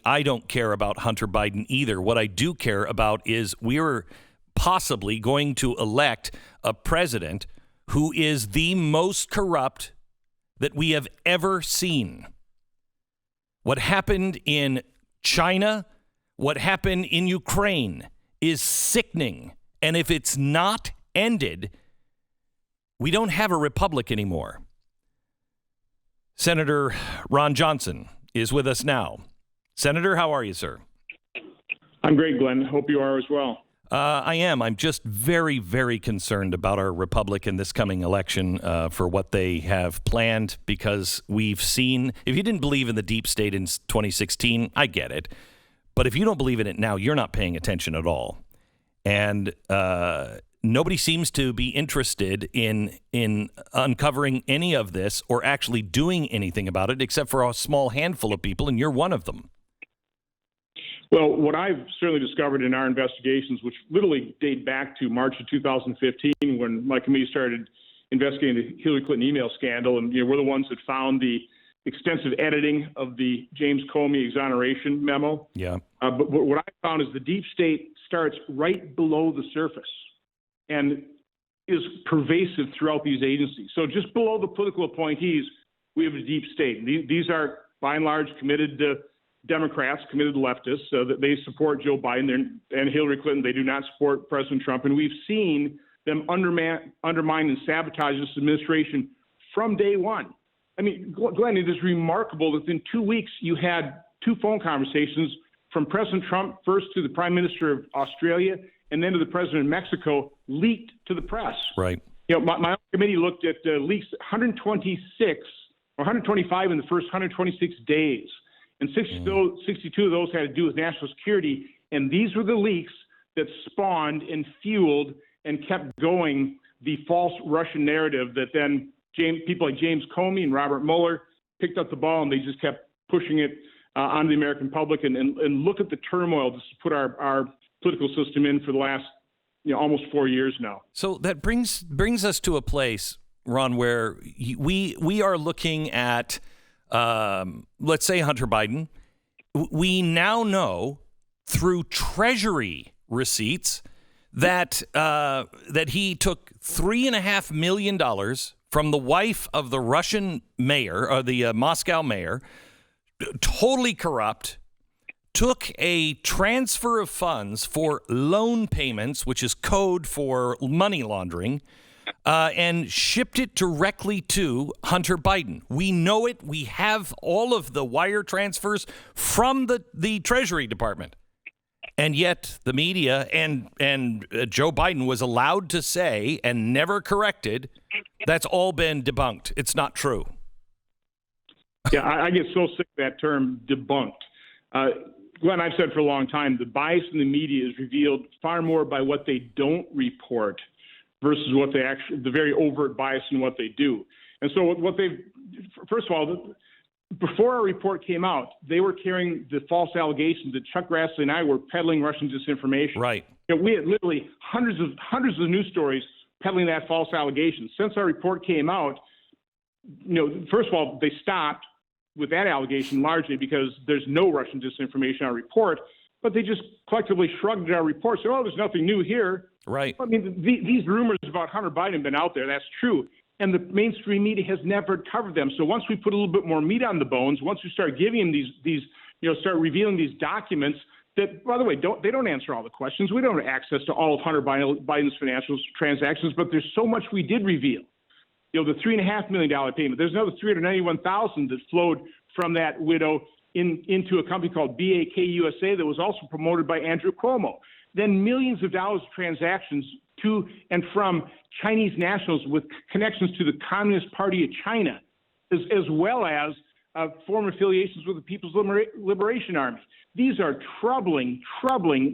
I don't care about Hunter Biden either. What I do care about is we're possibly going to elect a president who is the most corrupt that we have ever seen. What happened in China, what happened in Ukraine is sickening. And if it's not ended, we don't have a republic anymore. Senator Ron Johnson is with us now. Senator, how are you, sir? I'm great, Glenn. Hope you are as well. I am. I'm just very, very concerned about our republic in this coming election for what they have planned, because we've seen, if you didn't believe in the deep state in 2016, I get it. But if you don't believe in it now, you're not paying attention at all. And nobody seems to be interested in uncovering any of this or actually doing anything about it, except for a small handful of people, and you're one of them. Well, what I've certainly discovered in our investigations, which literally date back to March of 2015, when my committee started investigating the Hillary Clinton email scandal, and we're the ones that found the extensive editing of the James Comey exoneration memo. Yeah. But what I found is the deep state starts right below the surface and is pervasive throughout these agencies. So just below the political appointees, we have a deep state. These are, by and large, committed Democrats, committed leftists, so that they support Joe Biden and Hillary Clinton. They do not support President Trump. And we've seen them undermine and sabotage this administration from day one. I mean, Glenn, it is remarkable that within 2 weeks you had two phone conversations from President Trump, first to the Prime Minister of Australia, and then to the President of Mexico, leaked to the press. Right. My committee looked at leaks 126 or 125 in the first 126 days. And 62 of those had to do with national security. And these were the leaks that spawned and fueled and kept going the false Russian narrative that then people like James Comey and Robert Mueller picked up the ball, and they just kept pushing it onto the American public. And look at the turmoil this has put our political system in for the last almost 4 years now. So that brings us to a place, Ron, where we are looking at let's say Hunter Biden. We now know through Treasury receipts that he took $3.5 million from the wife of the Russian mayor, or the Moscow mayor, totally corrupt, took a transfer of funds for loan payments, which is code for money laundering, and shipped it directly to Hunter Biden. We know it. We have all of the wire transfers from the Treasury Department. And yet the media and Joe Biden was allowed to say, and never corrected, that's all been debunked. It's not true. Yeah, I get so sick of that term, debunked. Glenn, I've said for a long time, the bias in the media is revealed far more by what they don't report versus what they actually, the very overt bias in what they do. And so first of all, before our report came out, they were carrying the false allegations that Chuck Grassley and I were peddling Russian disinformation. Right. We had literally hundreds of news stories peddling that false allegation. Since our report came out, first of all, they stopped with that allegation largely because there's no Russian disinformation in our report, but they just collectively shrugged at our report, said, there's nothing new here. Right. I mean, these rumors about Hunter Biden have been out there. That's true. And the mainstream media has never covered them. So once we put a little bit more meat on the bones, once we start giving them these start revealing these documents that, by the way, they don't answer all the questions. We don't have access to all of Hunter Biden's financial transactions, but there's so much we did reveal. The $3.5 million payment. There's another $391,000 that flowed from that widow into a company called BAK USA that was also promoted by Andrew Cuomo. Then millions of dollars of transactions to and from Chinese nationals with connections to the Communist Party of China, as well as former affiliations with the People's Liberation Army. These are troubling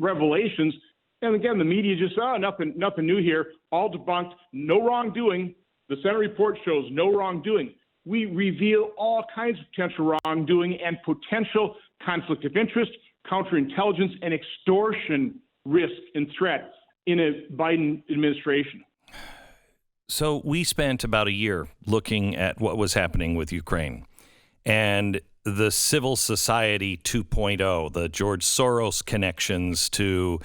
revelations. And again, the media just, nothing new here, all debunked, no wrongdoing. The Senate report shows no wrongdoing. We reveal all kinds of potential wrongdoing and potential conflict of interest, counterintelligence, and extortion risk and threat in a Biden administration. So we spent about a year looking at what was happening with Ukraine. And the civil society 2.0, the George Soros connections to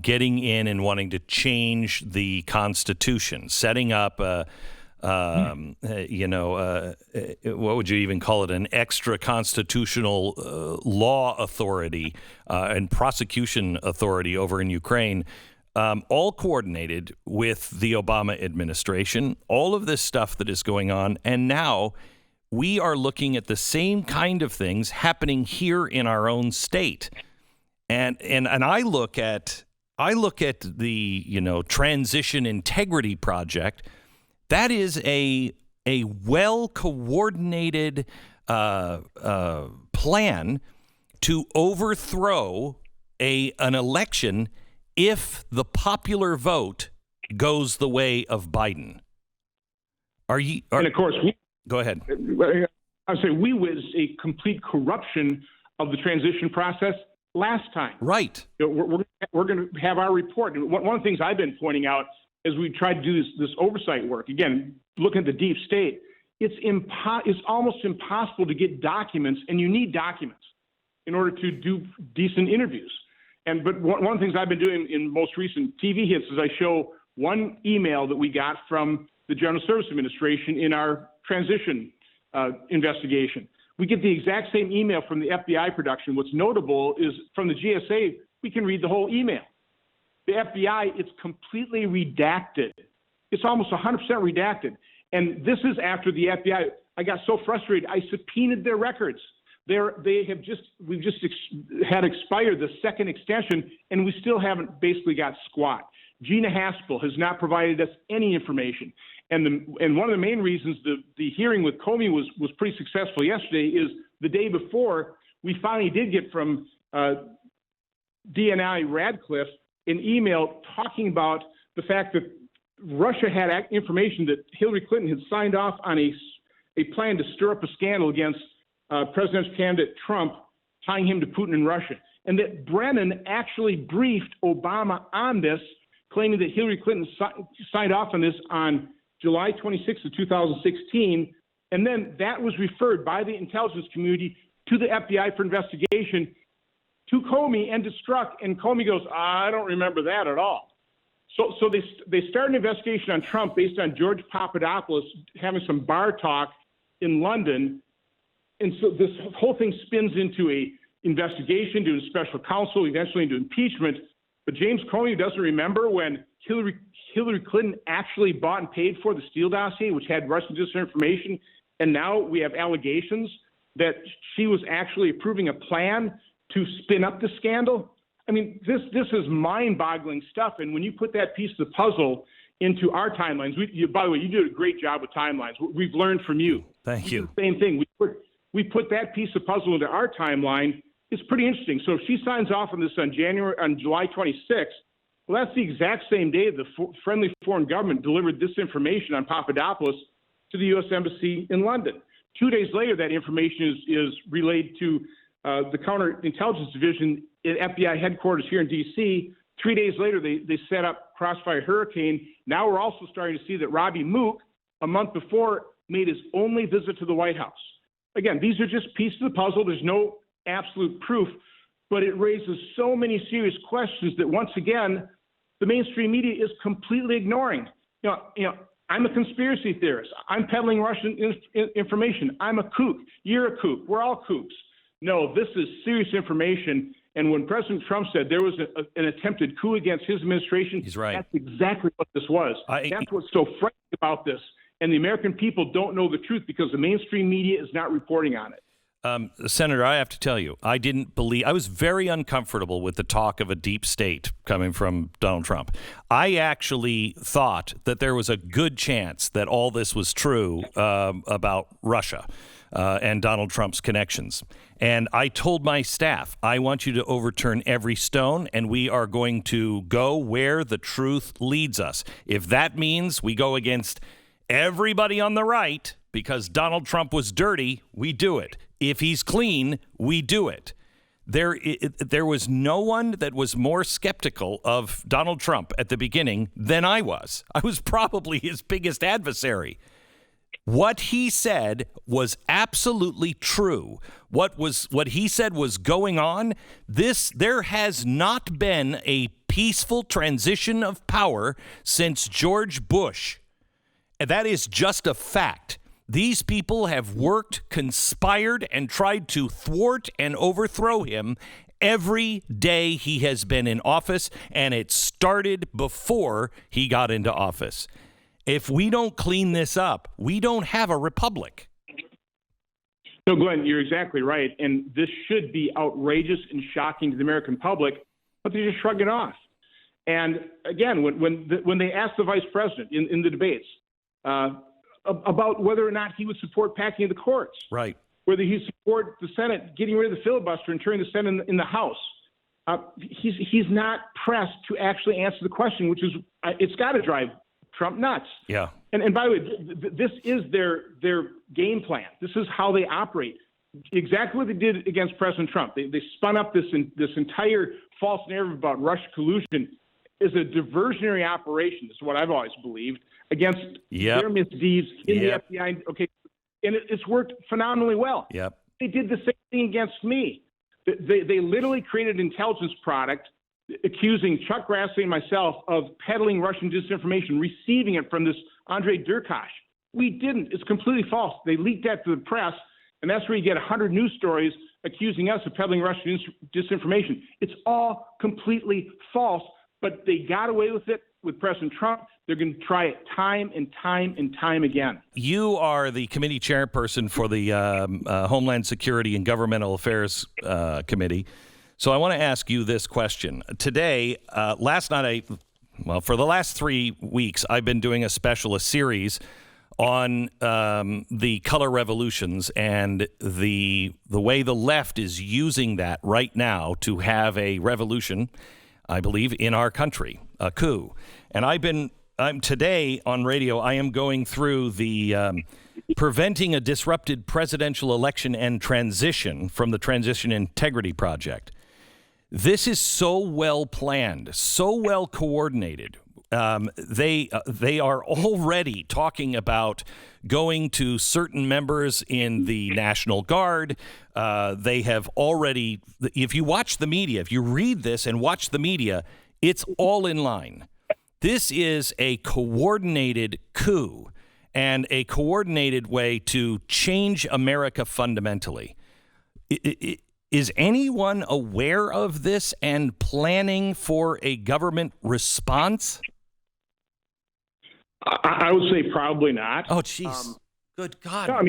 getting in and wanting to change the Constitution, setting up what would you even call it? An extra constitutional law authority and prosecution authority over in Ukraine, all coordinated with the Obama administration, all of this stuff that is going on. And now we are looking at the same kind of things happening here in our own state. And I look at the, Transition Integrity Project. That is a well-coordinated plan to overthrow an election if the popular vote goes the way of Biden. And of course, go ahead. I say we witnessed a complete corruption of the transition process last time. Right. We're going to have our report. One of the things I've been pointing out as we try to do this oversight work, again, looking at the deep state, it's almost impossible to get documents, and you need documents in order to do decent interviews. But one of the things I've been doing in most recent TV hits is I show one email that we got from the General Services Administration in our transition investigation. We get the exact same email from the FBI production. What's notable is from the GSA, we can read the whole email. The FBI, it's completely redacted. It's almost 100% redacted. And this is after the FBI, I got so frustrated, I subpoenaed their records. We've just had expired the second extension, and we still haven't basically got squat. Gina Haspel has not provided us any information. And one of the main reasons the hearing with Comey was pretty successful yesterday is the day before, we finally did get from DNI Radcliffe an email talking about the fact that Russia had information that Hillary Clinton had signed off on a plan to stir up a scandal against presidential candidate Trump, tying him to Putin and Russia. And that Brennan actually briefed Obama on this, claiming that Hillary Clinton signed off on this on July 26th of 2016. And then that was referred by the intelligence community to the FBI for investigation, to Comey and to Strzok. And Comey goes, I don't remember that at all. So they started an investigation on Trump based on George Papadopoulos having some bar talk in London. And so this whole thing spins into a investigation, to a special counsel, eventually into impeachment. But James Comey doesn't remember when Hillary Clinton actually bought and paid for the Steele dossier, which had Russian disinformation. And now we have allegations that she was actually approving a plan to spin up the scandal. I mean, this is mind-boggling stuff. And when you put that piece of the puzzle into our timelines, by the way, you did a great job with timelines. We've learned from you. Thank you. Same thing. We put that piece of puzzle into our timeline. It's pretty interesting. So if she signs off on this on July 26th, well, that's the exact same day the friendly foreign government delivered this information on Papadopoulos to the U.S. Embassy in London. 2 days later, that information is relayed to the Counterintelligence Division at FBI headquarters here in D.C. 3 days later, they set up Crossfire Hurricane. Now we're also starting to see that Robbie Mook, a month before, made his only visit to the White House. Again, these are just pieces of the puzzle. There's no absolute proof, but it raises so many serious questions that, once again, the mainstream media is completely ignoring. You know, I'm a conspiracy theorist. I'm peddling Russian information. I'm a kook. You're a kook. We're all kooks. No, this is serious information. And when President Trump said there was an attempted coup against his administration, he's right. That's exactly what this was. That's what's so frightening about this. And the American people don't know the truth because the mainstream media is not reporting on it. Senator, I have to tell you, I was very uncomfortable with the talk of a deep state coming from Donald Trump. I actually thought that there was a good chance that all this was true about Russia and Donald Trump's connections. And I told my staff, I want you to overturn every stone, and we are going to go where the truth leads us. If that means we go against everybody on the right because Donald Trump was dirty, we do it. If he's clean, we do it. There was no one that was more skeptical of Donald Trump at the beginning than I was. I was probably his biggest adversary. What he said was absolutely true. What he said was going on. There has not been a peaceful transition of power since George Bush. And that is just a fact. These people have worked, conspired, and tried to thwart and overthrow him every day he has been in office, and it started before he got into office. If we don't clean this up, we don't have a republic. No, Glenn, you're exactly right. And this should be outrageous and shocking to the American public, but they just shrug it off. And again, when they asked the vice president in the debates about whether or not he would support packing of the courts, right, whether he support the Senate getting rid of the filibuster and turning the Senate in the House, he's not pressed to actually answer the question, which is it's got to drive Trump nuts. Yeah. And by the way, this is their game plan. This is how they operate. Exactly what they did against President Trump. They spun up this entire false narrative about Russia collusion is a diversionary operation. This is what I've always believed against their misdeeds in the FBI. Okay, and it's worked phenomenally well. Yep. They did the same thing against me. They literally created an intelligence product accusing Chuck Grassley and myself of peddling Russian disinformation, receiving it from this Andrei Durkash. We didn't. It's completely false. They leaked that to the press, and that's where you get 100 news stories accusing us of peddling Russian disinformation. It's all completely false, but they got away with it with President Trump. They're going to try it time and time and time again. You are the committee chairperson for the Homeland Security and Governmental Affairs Committee. So I want to ask you this question. Today, last night, for the last 3 weeks, I've been doing a series on the color revolutions and the way the left is using that right now to have a revolution, I believe, in our country, a coup. And today on radio, I am going through the Preventing a Disrupted Presidential Election and Transition from the Transition Integrity Project. This is so well planned, so well coordinated. They are already talking about going to certain members in the National Guard. They have already, if you watch the media, if you read this and watch the media, it's all in line. This is a coordinated coup and a coordinated way to change America fundamentally. Is anyone aware of this and planning for a government response? I would say probably not. Oh, jeez. Good God. No,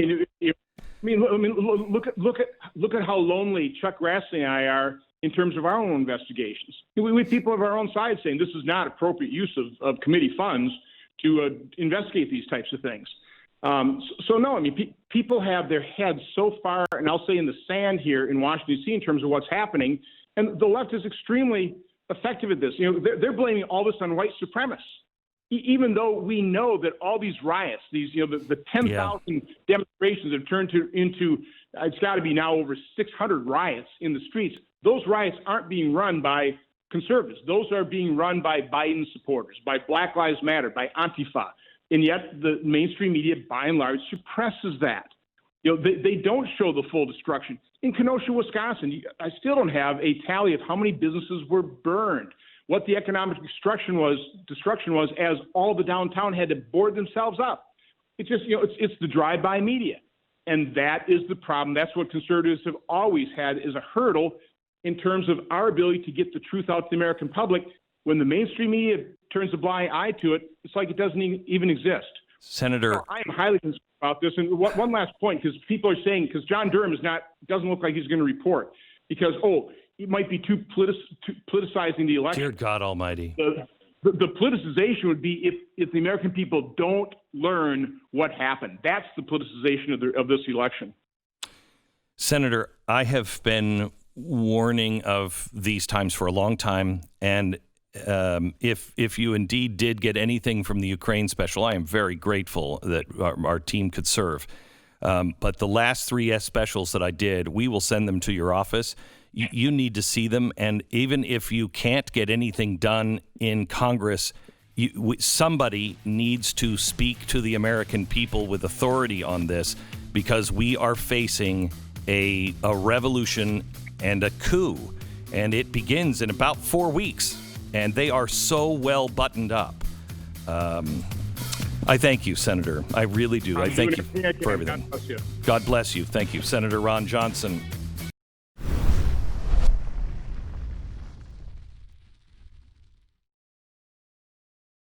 look at how lonely Chuck Grassley and I are in terms of our own investigations. We have people of our own side saying this is not appropriate use of committee funds to investigate these types of things. People have their heads so far, and I'll say in the sand here in Washington, D.C. in terms of what's happening, and the left is extremely effective at this. They're blaming all this on white supremacists, even though we know that all these riots, the 10,000 demonstrations have turned into it's got to be now over 600 riots in the streets. Those riots aren't being run by conservatives. Those are being run by Biden supporters, by Black Lives Matter, by Antifa. And yet the mainstream media, by and large, suppresses that. They don't show the full destruction. In Kenosha, Wisconsin, I still don't have a tally of how many businesses were burned, what the economic destruction was as all the downtown had to board themselves up. It's just, it's the drive-by media. And that is the problem. That's what conservatives have always had as a hurdle in terms of our ability to get the truth out to the American public. When the mainstream media turns a blind eye to it, it's like it doesn't even exist. Senator, I am highly concerned about this. And one last point, because people are saying, because John Durham doesn't look like he's going to report, because he might be too politicizing the election. Dear God Almighty. The politicization would be if the American people don't learn what happened. That's the politicization of this election. Senator, I have been warning of these times for a long time, and if you indeed did get anything from the Ukraine special, I am very grateful that our team could serve. But the last 3 specials that I did, we will send them to your office. You need to see them, and even if you can't get anything done in Congress, somebody needs to speak to the American people with authority on this, because we are facing a revolution and a coup, and it begins in about 4 weeks, and they are so well buttoned up. I thank you, Senator. I really do. I thank you for everything. God bless you. God bless you. Thank you, Senator Ron Johnson.